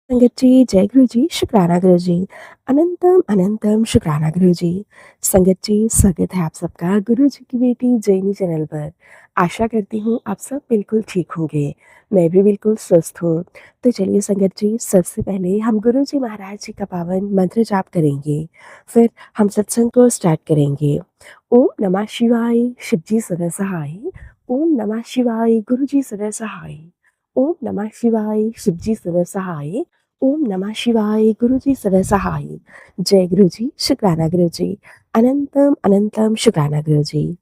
संगत जी, जय गुरु जी, शुक्राना गुरु जी। अनंतम अनंतम शुक्राना गुरु जी। संगत जी, स्वागत है आप सबका गुरु जी की बेटी जैनी चैनल पर। आशा करती हूँ आप सब बिल्कुल ठीक होंगे। मैं भी बिल्कुल स्वस्थ हूँ। तो चलिए संगत जी, सबसे पहले हम गुरु जी महाराज जी का पावन मंत्र जाप करेंगे। फिर हम सत्संग को स्टार्ट करेंगे। ओम नमः शिवाय, शिव जी सदा सहाय। ओम नमः शिवाय, गुरु जी सदा सहाय। ओम नमः शिवाय, शिव जी सदा सहाय। ओम नमः शिवाय, गुरु जी सदा सहाय। जय गुरु जी, शुक्राना गुरु जी। अनंतम अनंतम शुक्राना गुरु जी।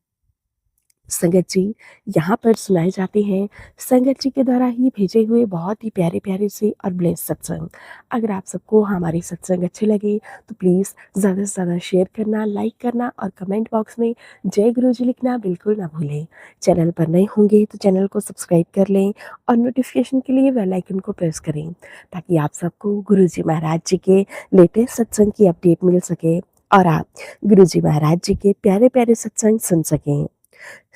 संगत जी, यहाँ पर सुनाए जाते हैं संगत जी के द्वारा ही भेजे हुए बहुत ही प्यारे प्यारे से और ब्लेस सत्संग। अगर आप सबको हमारे सत्संग अच्छे लगे तो प्लीज़ ज़्यादा से ज़्यादा शेयर करना, लाइक करना और कमेंट बॉक्स में जय गुरु जी लिखना बिल्कुल ना भूलें। चैनल पर नए होंगे तो चैनल को सब्सक्राइब कर लें और नोटिफिकेशन के लिए बेल आइकन को प्रेस करें, ताकि आप सबको गुरु जी महाराज जी के लेटेस्ट सत्संग की अपडेट मिल सके और आप गुरु जी महाराज जी के प्यारे प्यारे सत्संग सुन सकें।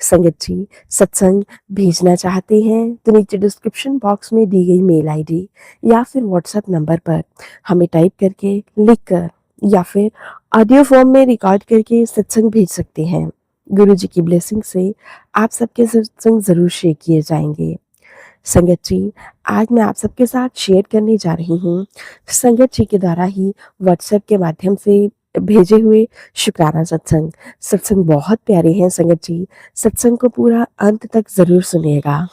संगत जी, सत्संग भेजना चाहते हैं तो नीचे डिस्क्रिप्शन बॉक्स में दी गई मेल आईडी या फिर व्हाट्सएप नंबर पर हमें टाइप करके, लिखकर या फिर ऑडियो फॉर्म में रिकॉर्ड करके सत्संग भेज सकते हैं। गुरु जी की ब्लेसिंग से आप सबके सत्संग ज़रूर शेयर किए जाएंगे। संगत जी, आज मैं आप सबके साथ शेयर करने जा रही हूँ संगत जी के द्वारा ही व्हाट्सएप के माध्यम से भेजे हुए शुक्राना सत्संग। सत्संग बहुत प्यारे हैं संगत जी। सत्संग को पूरा अंत तक ज़रूर सुनिएगा।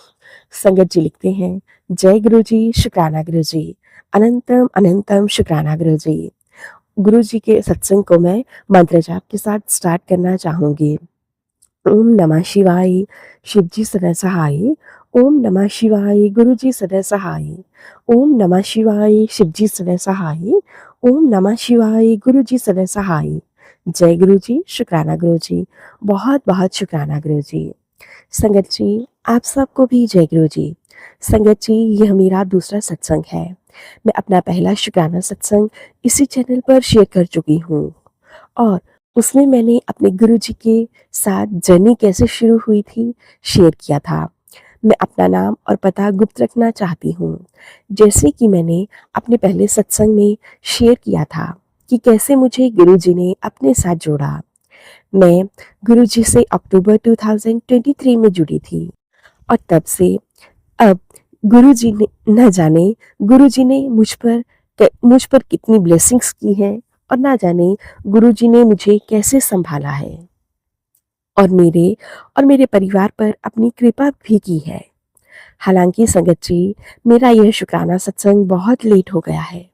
संगत जी लिखते हैं, जय गुरु जी, शुक्राना गुरु जी। अनंतम अनंतम शुक्राना गुरु जी। गुरु जी के सत्संग को मैं मंत्र जाप के साथ स्टार्ट करना चाहूँगी। ओम नमः शिवाय, शिव जी सदा सहाय। ओम नमः शिवाय, गुरु जी सदा सहाय। ओम नमः शिवाय, शिव जी सदा सहाय। ओम नमः शिवाय, गुरु जी सदा सहाय। जय गुरु जी, शुक्राना गुरु जी। बहुत बहुत शुक्राना गुरु जी। संगत जी, आप सबको भी जय गुरु जी। संगत जी, यह मेरा दूसरा सत्संग है। मैं अपना पहला शुक्राना सत्संग इसी चैनल पर शेयर कर चुकी हूँ और उसमें मैंने अपने गुरुजी के साथ जर्नी कैसे शुरू हुई थी शेयर किया था। मैं अपना नाम और पता गुप्त रखना चाहती हूँ, जैसे कि मैंने अपने पहले सत्संग में शेयर किया था कि कैसे मुझे गुरुजी ने अपने साथ जोड़ा। मैं गुरुजी से अक्टूबर 2023 में जुड़ी थी और तब से अब गुरुजी ने न जाने गुरुजी ने मुझ पर कितनी ब्लेसिंग्स की हैं और ना जाने गुरुजी ने मुझे कैसे संभाला है और मेरे परिवार पर अपनी कृपा भी की है। हालांकि संगत जी, मेरा यह शुक्राना सत्संग बहुत लेट हो गया है।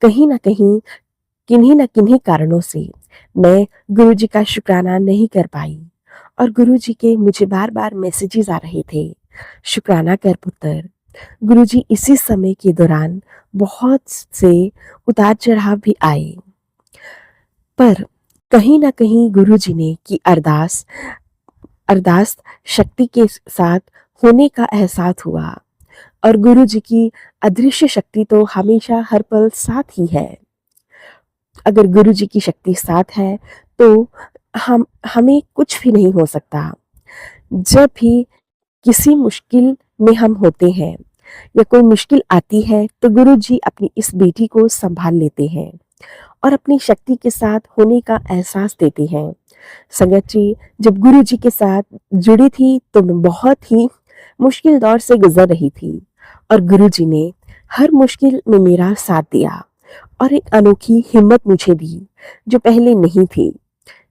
कहीं ना कहीं, किन्हीं न किन्हीं कारणों से मैं गुरुजी का शुक्राना नहीं कर पाई और गुरुजी के मुझे बार बार मैसेजेस आ रहे थे, शुक्राना कर पुत्र। गुरुजी इसी समय के दौरान बहुत से उतार चढ़ाव भी आए, पर कहीं न कहीं गुरुजी ने की अरदास अरदास शक्ति के साथ होने का एहसास हुआ और गुरुजी की अदृश्य शक्ति तो हमेशा हर पल साथ ही है। अगर गुरुजी की शक्ति साथ है तो हमें कुछ भी नहीं हो सकता। जब भी किसी मुश्किल में हम होते हैं या कोई मुश्किल आती है तो गुरुजी अपनी इस बेटी को संभाल लेते हैं और अपनी शक्ति के साथ होने का एहसास देते हैं। संगत जी, जब गुरुजी के साथ जुड़ी थी तो मैं बहुत ही मुश्किल दौर से गुजर रही थी और गुरुजी ने हर मुश्किल में मेरा साथ दिया और एक अनोखी हिम्मत मुझे दी जो पहले नहीं थी।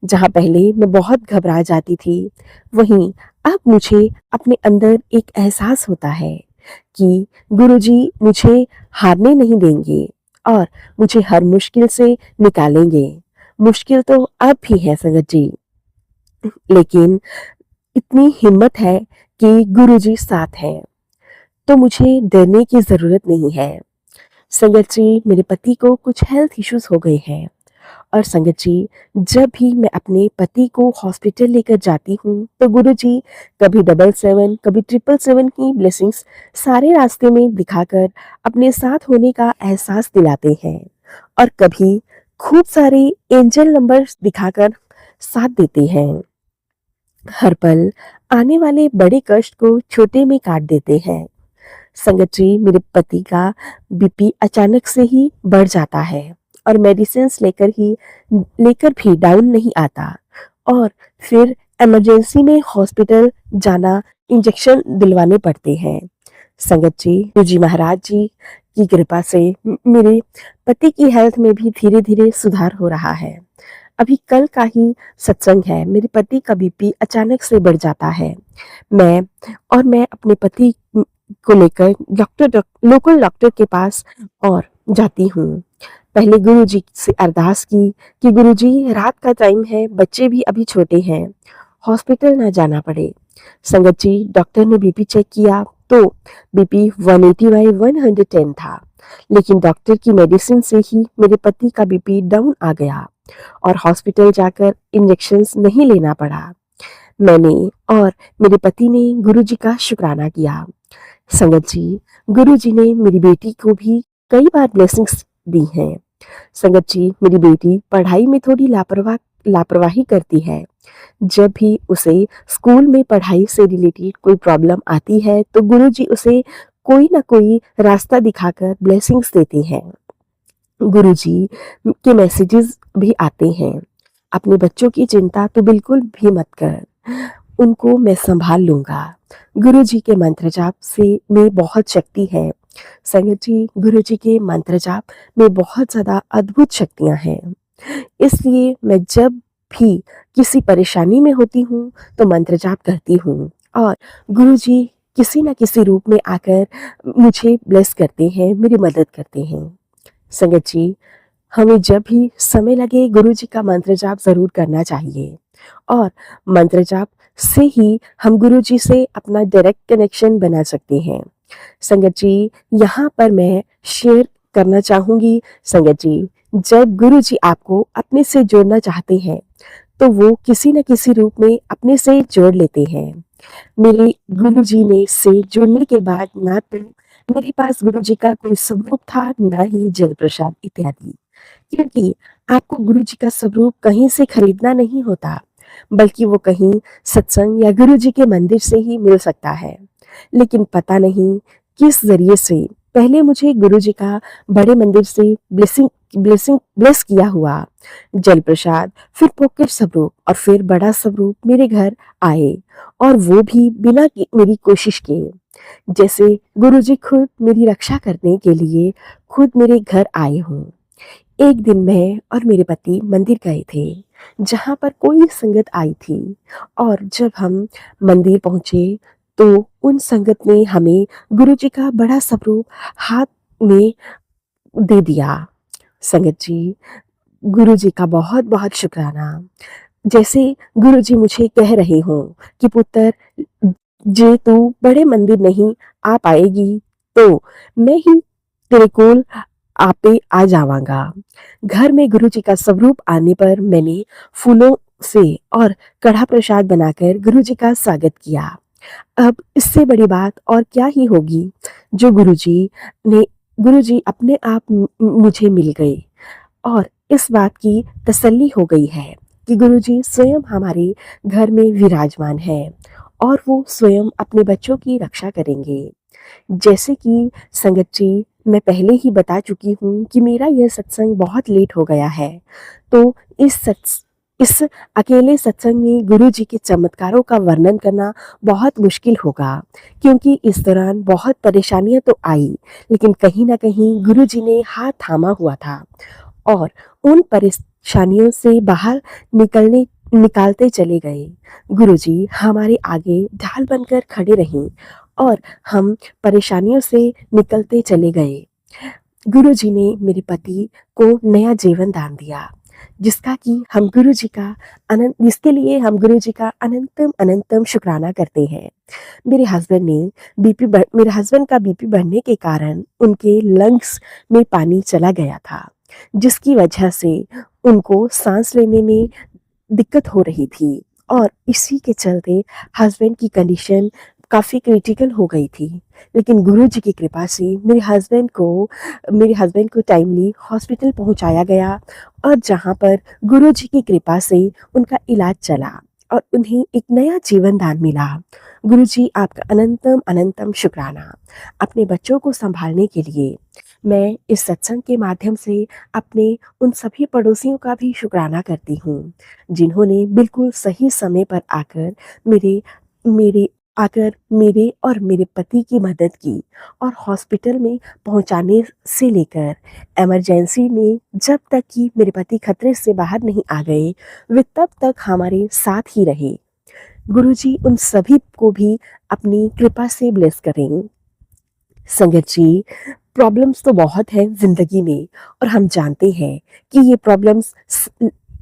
जहाँ पहले मैं बहुत घबरा जाती थी, वहीं अब मुझे अपने अंदर एक एहसास होता है कि गुरुजी मुझे हारने नहीं देंगे और मुझे हर मुश्किल से निकालेंगे। मुश्किल तो अब भी है संगत जी, लेकिन इतनी हिम्मत है कि गुरुजी साथ हैं, तो मुझे डरने की ज़रूरत नहीं है। संगत जी, मेरे पति को कुछ हेल्थ इश्यूज हो गए हैं और संगत जी, जब भी मैं अपने पति को हॉस्पिटल लेकर जाती हूँ तो गुरुजी कभी 777 कभी 777 की ब्लेसिंग्स सारे रास्ते में दिखाकर अपने साथ होने का एहसास दिलाते हैं और कभी खूब सारे एंजल नंबर्स दिखाकर साथ देते हैं। हर पल आने वाले बड़े कष्ट को छोटे में काट देते हैं। संगत जी, मेरे पति का बीपी अचानक से ही बढ़ जाता है और मेडिसिन्स लेकर भी डाउन नहीं आता और फिर इमरजेंसी में हॉस्पिटल जाना, इंजेक्शन दिलवाने पड़ते हैं। संगत जी, गुरु जी महाराज जी की कृपा से मेरे पति की हेल्थ में भी धीरे-धीरे सुधार हो रहा है। अभी कल का ही सत्संग है, मेरे पति का बीपी अचानक से बढ़ जाता है। मैं मैं अपने पति को लेकर लोकल डॉक्टर के पास और जाती हूँ। पहले गुरुजी से अरदास की कि गुरुजी, रात का टाइम है, बच्चे भी अभी छोटे हैं, हॉस्पिटल ना जाना पड़े। संगत जी, डॉक्टर ने बीपी चेक किया तो बीपी 180/110 था, लेकिन डॉक्टर की मेडिसिन से ही मेरे पति का बीपी डाउन आ गया और हॉस्पिटल जाकर इंजेक्शंस नहीं लेना पड़ा। मैंने और मेरे पति ने गुरुजी का शुक्राना किया। संगत जी, गुरुजी ने मेरी बेटी को भी कई बार ब्लेसिंग्स दी हैं। संगत जी, मेरी बेटी पढ़ाई में थोड़ी लापरवाही करती है। जब भी उसे स्कूल में पढ़ाई से रिलेटेड कोई प्रॉब्लम आती है तो गुरुजी उसे कोई ना कोई रास्ता दिखाकर ब्लेसिंग्स देते हैं। गुरुजी के मैसेजेस भी आते हैं, अपने बच्चों की चिंता तो बिल्कुल भी मत कर, उनको मैं संभाल लूंगा। गुरुजी के मंत्र जाप से में बहुत शक्ति है। संगत जी, गुरुजी के मंत्र जाप में बहुत ज़्यादा अद्भुत शक्तियाँ हैं। इसलिए मैं जब भी किसी परेशानी में होती हूँ तो मंत्र जाप करती हूँ और गुरुजी किसी न किसी रूप में आकर मुझे ब्लेस करते हैं, मेरी मदद करते हैं। संगत जी, हमें जब भी समय लगे गुरुजी का मंत्र जाप ज़रूर करना चाहिए और मंत्र जाप से ही हम गुरुजी से अपना डायरेक्ट कनेक्शन बना सकते हैं। संगत जी, यहाँ पर मैं शेयर करना चाहूँगी। संगत जी, जब गुरुजी आपको अपने से जोड़ना चाहते हैं तो वो किसी न किसी रूप में अपने से जोड़ लेते हैं। मेरे गुरुजी ने से जुड़ने के बाद ना तो मेरे पास गुरुजी का कोई स्वरूप था, ना ही जल प्रसाद इत्यादि। क्योंकि आपको गुरुजी का स्वरूप कहीं से खरीदना नहीं होता, बल्कि वो कहीं सत्संग या गुरुजी के मंदिर से ही मिल सकता है। लेकिन पता नहीं किस ज़रिए से पहले मुझे गुरुजी का बड़े मंदिर से ब्लेस किया हुआ जल प्रसाद, फिर पॉकेट स्वरूप और फिर बड़ा स्वरूप मेरे घर आए और वो भी बिना मेरी कोशिश के। जैसे गुरुजी खुद मेरी रक्षा करने के लिए खुद मेरे घर आए हों। एक दिन मैं और मेरे पति मंदिर गए थे, जहाँ पर कोई संगत आई थी और जब हम मंदिर पहुँचे तो उन संगत ने हमें गुरुजी का बड़ा स्वरूप हाथ में दे दिया। संगत जी, गुरुजी का बहुत-बहुत शुक्राना। जैसे गुरुजी मुझे कह रहे हों कि पुत्र, जे तू बड़े मंदिर नहीं आ पाएगी तो मैं ही तेरे कोल आपे आ जावांगा। घर में गुरुजी का स्वरूप आने पर मैंने फूलों से और कड़ा प्रसाद बनाकर गुरुजी का स्वागत किया। अब इससे बड़ी बात और क्या ही होगी जो ने गुरुजी अपने आप मुझे मिल गए और इस बात की तसल्ली हो गई है कि गुरुजी स्वयं हमारे घर में विराजमान है और वो स्वयं अपने बच्चों की रक्षा करेंगे। जैसे कि संगत जी, मैं पहले ही बता चुकी हूँ कि मेरा यह सत्संग बहुत लेट हो गया है, तो इस अकेले सत्संग में गुरुजी के चमत्कारों का वर्णन करना बहुत मुश्किल होगा, क्योंकि इस दौरान बहुत परेशानियां तो आई, लेकिन कहीं ना कहीं गुरुजी ने हाथ थामा हुआ था और उन परेशानियों से बाहर निकालते चले गए। गुरुजी हमारे आगे ढाल बनकर खड़े रहीं और हम परेशानियों से निकलते चले गए। गुरुजी ने मेरे पति को नया जीवन दान दिया, जिसके लिए हम गुरुजी का अनंतम अनंतम शुक्राना करते हैं। मेरे हस्बैंड का बीपी बढ़ने के कारण उनके लंग्स में पानी चला गया था, जिसकी वजह से उनको सांस लेने में दिक्कत हो रही थी और इसी के चलते हस्बैंड की कंडीशन काफ़ी क्रिटिकल हो गई थी। लेकिन गुरुजी की कृपा से मेरे हस्बैंड को टाइमली हॉस्पिटल पहुंचाया गया और जहां पर गुरुजी की कृपा से उनका इलाज चला और उन्हें एक नया जीवन दान मिला। गुरुजी आपका अनंतम अनंतम शुक्राना। अपने बच्चों को सँभालने के लिए मैं इस सत्संग के माध्यम से अपने उन सभी पड़ोसियों का भी शुक्राना करती हूँ, जिन्होंने बिल्कुल सही समय पर आकर मेरे मेरे मेरे और मेरे पति की मदद की और हॉस्पिटल में पहुँचाने से लेकर इमरजेंसी में जब तक कि मेरे पति खतरे से बाहर नहीं आ गए, वे तब तक हमारे साथ ही रहे। गुरुजी उन सभी को भी अपनी कृपा से ब्लेस करें। संगत जी, प्रॉब्लम्स तो बहुत हैं ज़िंदगी में और हम जानते हैं कि ये प्रॉब्लम्स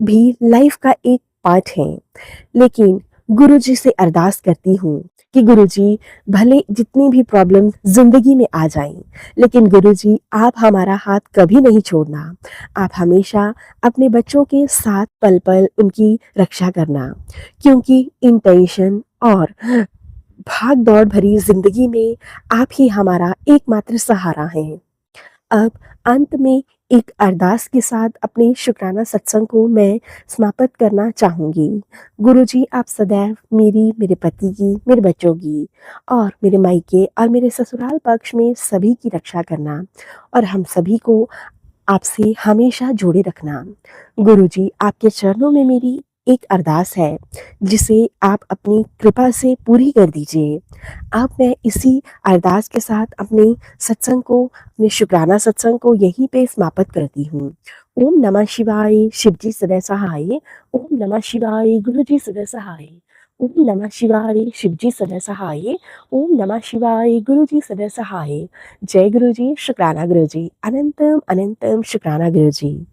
भी लाइफ का एक पार्ट हैं। लेकिन गुरुजी से अरदास करती हूँ कि गुरुजी भले जितनी भी प्रॉब्लम ज़िंदगी में आ जाएँ, लेकिन गुरुजी आप हमारा हाथ कभी नहीं छोड़ना। आप हमेशा अपने बच्चों के साथ पल-पल उनकी रक्षा करना, क्योंकि इन टेंशन और भाग-दौड़ भरी ज़िंदगी में आप ही हमारा एकमात्र सहारा हैं। अब अंत में एक अरदास के साथ अपने शुक्राना सत्संग को मैं समाप्त करना चाहूँगी। गुरुजी आप सदैव मेरी, मेरे पति की, मेरे बच्चों की और मेरे मायके और मेरे ससुराल पक्ष में सभी की रक्षा करना और हम सभी को आपसे हमेशा जोड़े रखना। गुरुजी आपके चरणों में मेरी एक अरदास है, जिसे आप अपनी कृपा से पूरी कर दीजिए। अब मैं इसी अरदास के साथ अपने सत्संग को, अपने शुक्राना सत्संग को यहीं पे समाप्त करती हूँ। ओम नमः शिवाय, शिव जी सदा सहाय। ओम नमः शिवाय, गुरु जी सदा सहाय। ओम नमः शिवाय, शिव जी सदा सहाय। ओम नमः शिवाय, गुरु जी सदा सहाय। जय गुरु जी, शुक्राना गुरु जी, अनंतम अनंतम शुक्राना गुरु जी।